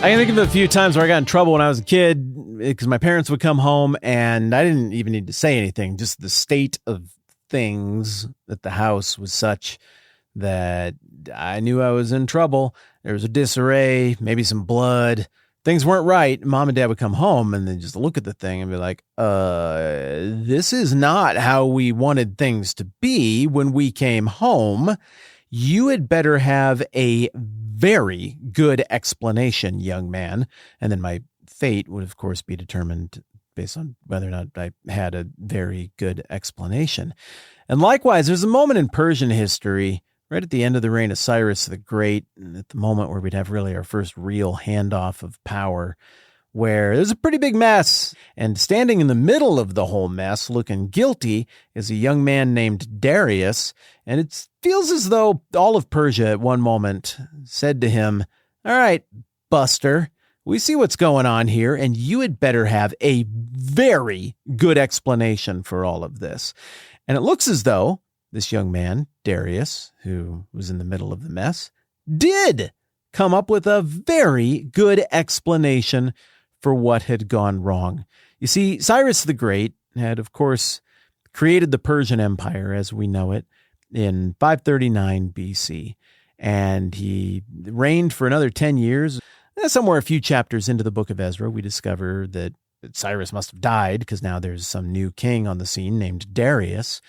I can think of a few times where I got in trouble when I was a kid because my parents would come home and I didn't even need to say anything. Just the state of things at the house was such that I knew I was in trouble. There was a disarray, maybe some blood. Things weren't right. Mom and Dad would come home and then just look at the thing and be like, this is not how we wanted things to be when we came home. You had better have a very good explanation, young man. And then my fate would, of course, be determined based on whether or not I had a very good explanation. And likewise, there's a moment in Persian history right at the end of the reign of Cyrus the Great, at the moment where we'd have really our first real handoff of power, where there's a pretty big mess. And standing in the middle of the whole mess, looking guilty, is a young man named Darius. And it feels as though all of Persia at one moment said to him, all right, Buster, we see what's going on here, and you had better have a very good explanation for all of this. And it looks as though this young man, Darius, who was in the middle of the mess, did come up with a very good explanation for what had gone wrong. You see, Cyrus the Great had, of course, created the Persian Empire as we know it in 539 BC, and he reigned for another 10 years. Somewhere a few chapters into the book of Ezra, we discover that Cyrus must have died because now there's some new king on the scene named Darius.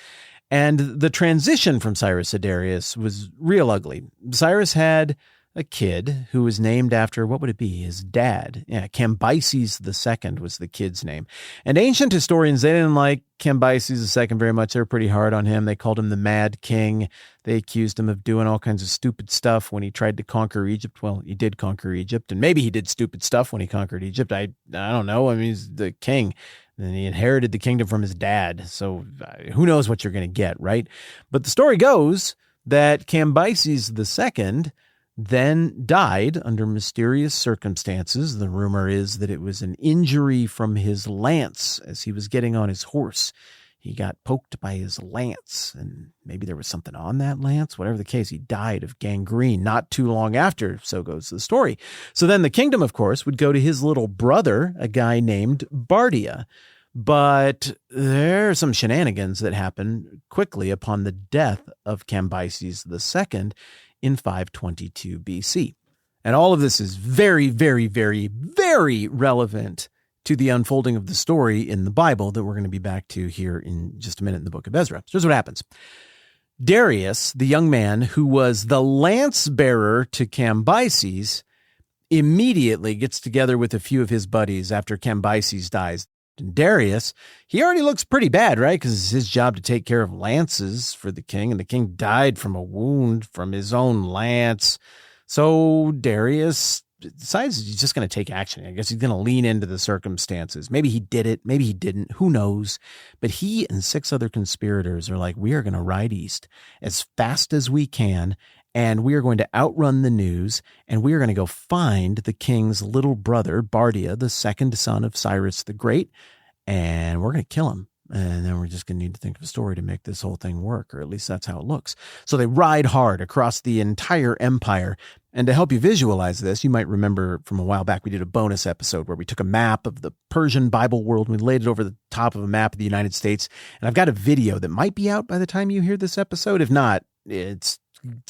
And the transition from Cyrus to Darius was real ugly. Cyrus had a kid who was named after, what would it be, his dad? Yeah, Cambyses II was the kid's name. And ancient historians, they didn't like Cambyses II very much. They were pretty hard on him. They called him the Mad King. They accused him of doing all kinds of stupid stuff when he tried to conquer Egypt. Well, he did conquer Egypt, and maybe he did stupid stuff when he conquered Egypt. I don't know. I mean, he's the king. And he inherited the kingdom from his dad. So who knows what you're going to get, right? But the story goes that Cambyses II then died under mysterious circumstances. The rumor is that it was an injury from his lance as he was getting on his horse. He got poked by his lance, and maybe there was something on that lance. Whatever the case, he died of gangrene not too long after, so goes the story. So then the kingdom, of course, would go to his little brother, a guy named Bardia. But there are some shenanigans that happen quickly upon the death of Cambyses II in 522 BC. And all of this is very, very, very, very relevant to the unfolding of the story in the Bible that we're going to be back to here in just a minute in the book of Ezra. So here's what happens. Darius, the young man who was the lance bearer to Cambyses, immediately gets together with a few of his buddies after Cambyses dies. And Darius, he already looks pretty bad, right? Because it's his job to take care of lances for the king, and the king died from a wound from his own lance. So Darius decides he's just going to take action. I guess he's going to lean into the circumstances. Maybe he did it. Maybe he didn't. Who knows? But he and 6 other conspirators are like, we are going to ride east as fast as we can, and we are going to outrun the news, and we are going to go find the king's little brother, Bardia, the second son of Cyrus the Great, and we're going to kill him. And then we're just going to need to think of a story to make this whole thing work, or at least that's how it looks. So they ride hard across the entire empire. And to help you visualize this, you might remember from a while back, we did a bonus episode where we took a map of the Persian Bible world and we laid it over the top of a map of the United States. And I've got a video that might be out by the time you hear this episode. If not, it's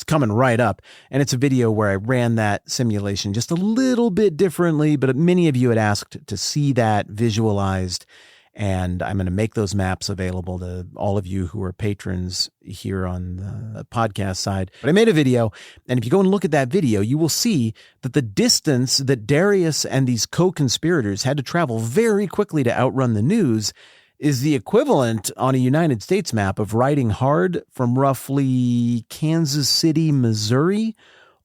coming right up. And it's a video where I ran that simulation just a little bit differently, but many of you had asked to see that visualized. And I'm going to make those maps available to all of you who are patrons here on the podcast side. But I made a video, and if you go and look at that video, you will see that the distance that Darius and these co-conspirators had to travel very quickly to outrun the news is the equivalent on a United States map of riding hard from roughly Kansas City, Missouri,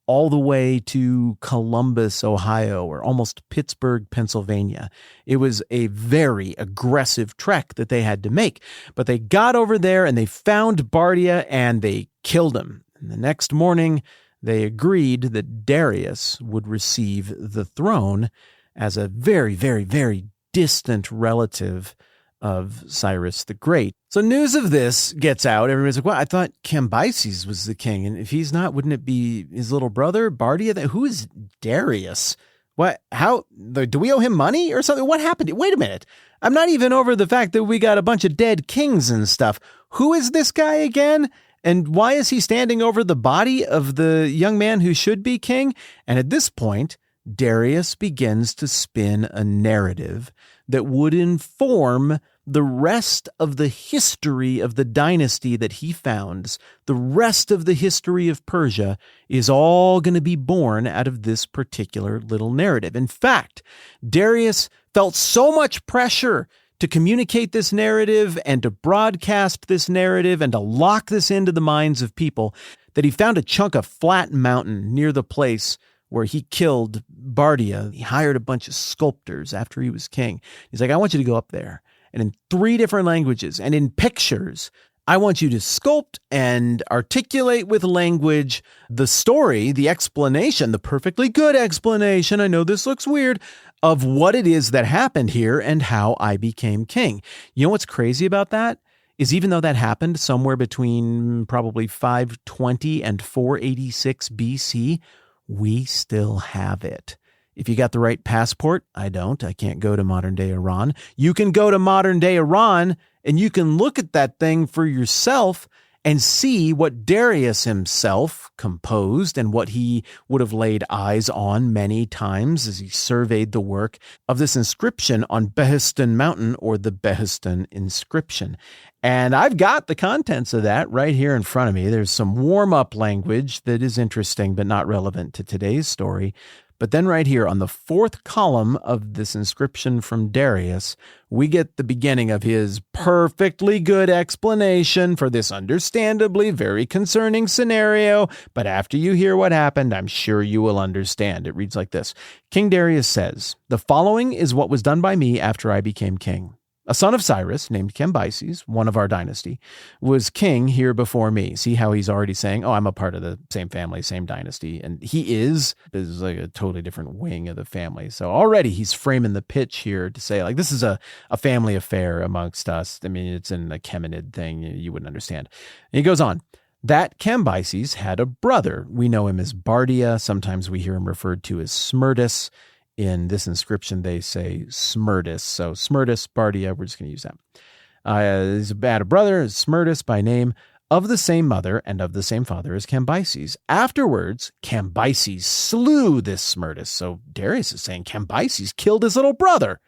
all the way to Columbus, Ohio, or almost Pittsburgh, Pennsylvania. It was a very aggressive trek that they had to make. But they got over there and they found Bardia and they killed him. And the next morning, they agreed that Darius would receive the throne as a very, very, very distant relative of Cyrus the Great. So news of this gets out. Everybody's like, well, I thought Cambyses was the king. And if he's not, wouldn't it be his little brother, Bardia? Who is Darius? What? How? Do we owe him money or something? What happened? Wait a minute. I'm not even over the fact that we got a bunch of dead kings and stuff. Who is this guy again? And why is he standing over the body of the young man who should be king? And at this point, Darius begins to spin a narrative that would inform the rest of the history of the dynasty that he founds. The rest of the history of Persia is all going to be born out of this particular little narrative. In fact, Darius felt so much pressure to communicate this narrative and to broadcast this narrative and to lock this into the minds of people that he found a chunk of flat mountain near the place where he killed Bardia. He hired a bunch of sculptors after he was king. He's like, I want you to go up there, and in 3 different languages and in pictures, I want you to sculpt and articulate with language the story, the explanation, the perfectly good explanation, I know this looks weird, of what it is that happened here and how I became king. You know what's crazy about that? Is even though that happened somewhere between probably 520 and 486 BC, we still have it. If you got the right passport, I don't. I can't go to modern-day Iran. You can go to modern-day Iran, and you can look at that thing for yourself and see what Darius himself composed and what he would have laid eyes on many times as he surveyed the work of this inscription on Behistun Mountain, or the Behistun inscription. And I've got the contents of that right here in front of me. There's some warm-up language that is interesting but not relevant to today's story. But then right here on the 4th column of this inscription from Darius, we get the beginning of his perfectly good explanation for this understandably very concerning scenario. But after you hear what happened, I'm sure you will understand. It reads like this. King Darius says, "The following is what was done by me after I became king. A son of Cyrus, named Cambyses, one of our dynasty, was king here before me." See how he's already saying, oh, I'm a part of the same family, same dynasty. And he is like a totally different wing of the family. So already he's framing the pitch here to say, like, this is a family affair amongst us. I mean, it's an Achaemenid thing. You wouldn't understand. And he goes on. That Cambyses had a brother. We know him as Bardia. Sometimes we hear him referred to as Smerdis. In this inscription, they say Smerdis. So Smerdis, Bardia, we're just going to use that. He's had a brother, Smerdis by name, of the same mother and of the same father as Cambyses. Afterwards, Cambyses slew this Smerdis. So Darius is saying Cambyses killed his little brother.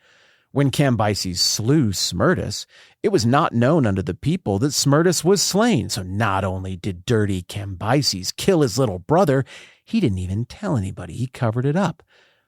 When Cambyses slew Smerdis, it was not known unto the people that Smerdis was slain. So not only did dirty Cambyses kill his little brother, he didn't even tell anybody. He covered it up.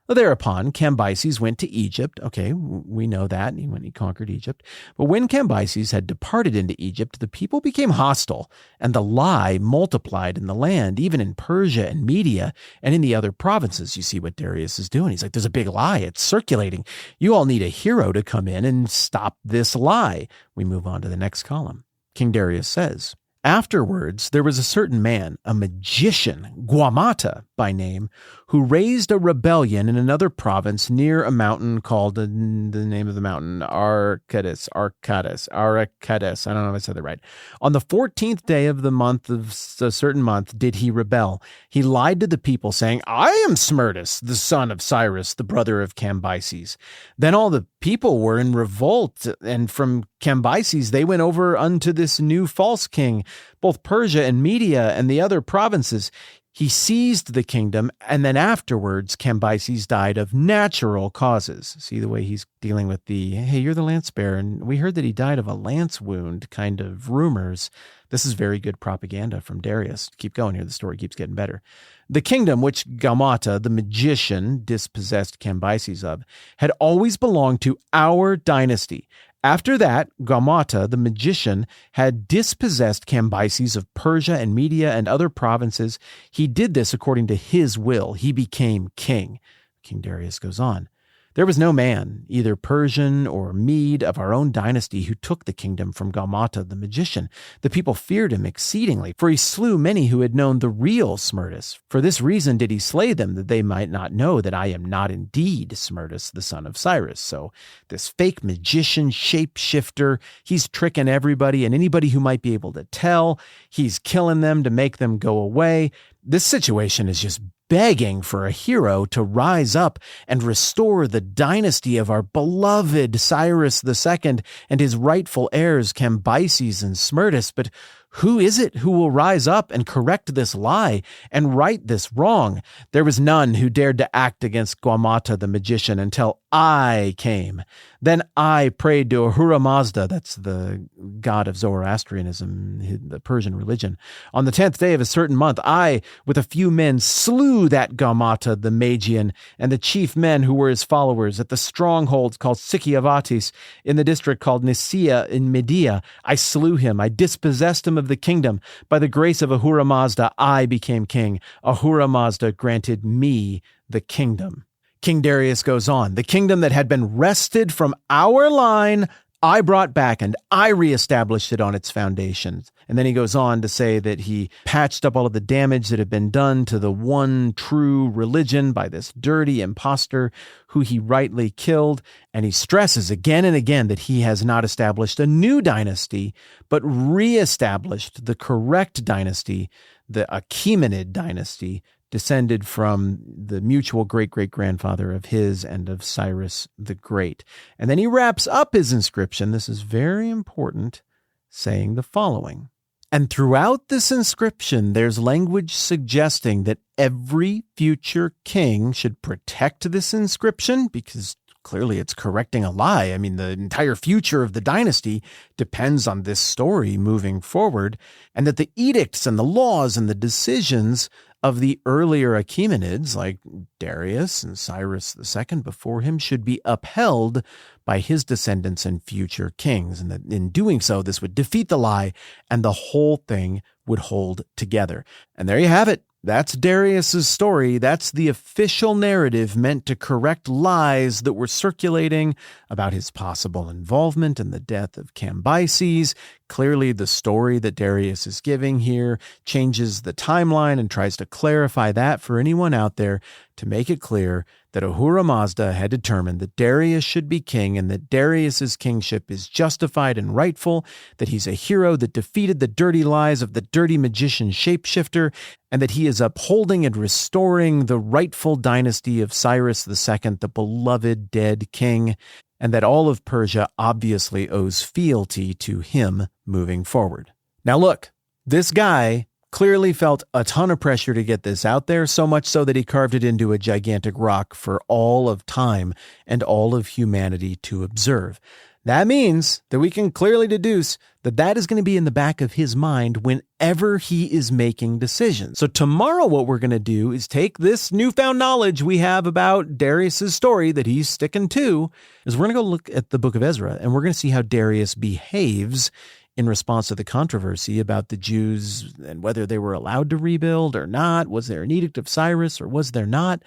Thereupon, Cambyses went to Egypt. Okay, we know that when he conquered Egypt. But when Cambyses had departed into Egypt, the people became hostile, and the lie multiplied in the land, even in Persia and Media and in the other provinces. You see what Darius is doing. He's like, there's a big lie. It's circulating. You all need a hero to come in and stop this lie. We move on to the next column. King Darius says, afterwards, there was a certain man, a magician, Gaumata by name, who raised a rebellion in another province near a mountain called, the name of the mountain, Arcadus. I don't know if I said that right. On the 14th day of the month of a certain month did he rebel. He lied to the people, saying, I am Smerdis, the son of Cyrus, the brother of Cambyses. Then all the people were in revolt, and from Cambyses they went over unto this new false king, both Persia and Media and the other provinces. He seized the kingdom, and then afterwards Cambyses died of natural causes. See the way he's dealing with the, hey, you're the lance bearer, and we heard that he died of a lance wound kind of rumors. This is very good propaganda from Darius. Keep going here. The story keeps getting better. The kingdom which Gaumata, the magician, dispossessed Cambyses of, had always belonged to our dynasty. After that, Gaumata, the magician, had dispossessed Cambyses of Persia and Media and other provinces. He did this according to his will. He became king. King Darius goes on. There was no man, either Persian or Mede, of our own dynasty who took the kingdom from Gaumata the magician. The people feared him exceedingly, for he slew many who had known the real Smerdis. For this reason did he slay them, that they might not know that I am not indeed Smerdis, the son of Cyrus. So this fake magician, shapeshifter, he's tricking everybody and anybody who might be able to tell. He's killing them to make them go away. This situation is just begging for a hero to rise up and restore the dynasty of our beloved Cyrus II and his rightful heirs Cambyses and Smerdis. But who is it who will rise up and correct this lie and right this wrong? There was none who dared to act against Gaumata the magician until I came. Then I prayed to Ahura Mazda, that's the god of Zoroastrianism, the Persian religion. On the 10th day of a certain month, I, with a few men, slew that Gaumata the Magian and the chief men who were his followers at the strongholds called Sikiavatis in the district called Nicaea in Media. I slew him. I dispossessed him of the kingdom. By the grace of Ahura Mazda, I became king. Ahura Mazda granted me the kingdom. King Darius goes on, the kingdom that had been wrested from our line, I brought back and I reestablished it on its foundations. And then he goes on to say that he patched up all of the damage that had been done to the one true religion by this dirty imposter who he rightly killed. And he stresses again and again that he has not established a new dynasty, but reestablished the correct dynasty, the Achaemenid dynasty, descended from the mutual great-great-grandfather of his and of Cyrus the Great. And then he wraps up his inscription, this is very important, saying the following. And throughout this inscription, there's language suggesting that every future king should protect this inscription because clearly it's correcting a lie. I mean, the entire future of the dynasty depends on this story moving forward, and that the edicts and the laws and the decisions of the earlier Achaemenids, like Darius and Cyrus II before him, should be upheld by his descendants and future kings. And that in doing so, this would defeat the lie and the whole thing would hold together. And there you have it. That's Darius's story. That's the official narrative meant to correct lies that were circulating about his possible involvement in the death of Cambyses. Clearly, the story that Darius is giving here changes the timeline and tries to clarify that for anyone out there to make it clear that Ahura Mazda had determined that Darius should be king and that Darius's kingship is justified and rightful, that he's a hero that defeated the dirty lies of the dirty magician shapeshifter, and that he is upholding and restoring the rightful dynasty of Cyrus II, the beloved dead king, and that all of Persia obviously owes fealty to him moving forward. Now look, this guy clearly felt a ton of pressure to get this out there, so much so that he carved it into a gigantic rock for all of time and all of humanity to observe. That means that we can clearly deduce that that is going to be in the back of his mind whenever he is making decisions. So tomorrow what we're going to do is take this newfound knowledge we have about Darius's story that he's sticking to, is we're going to go look at the book of Ezra, and we're going to see how Darius behaves in response to the controversy about the Jews and whether they were allowed to rebuild or not. Was there an edict of Cyrus or was there not?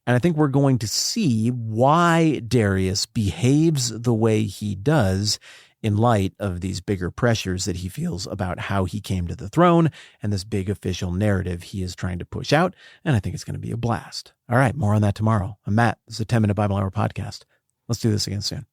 And I think we're going to see why Darius behaves the way he does in light of these bigger pressures that he feels about how he came to the throne and this big official narrative he is trying to push out. And I think it's going to be a blast. All right, more on that tomorrow. I'm Matt. This is a 10-Minute Bible Hour podcast. Let's do this again soon.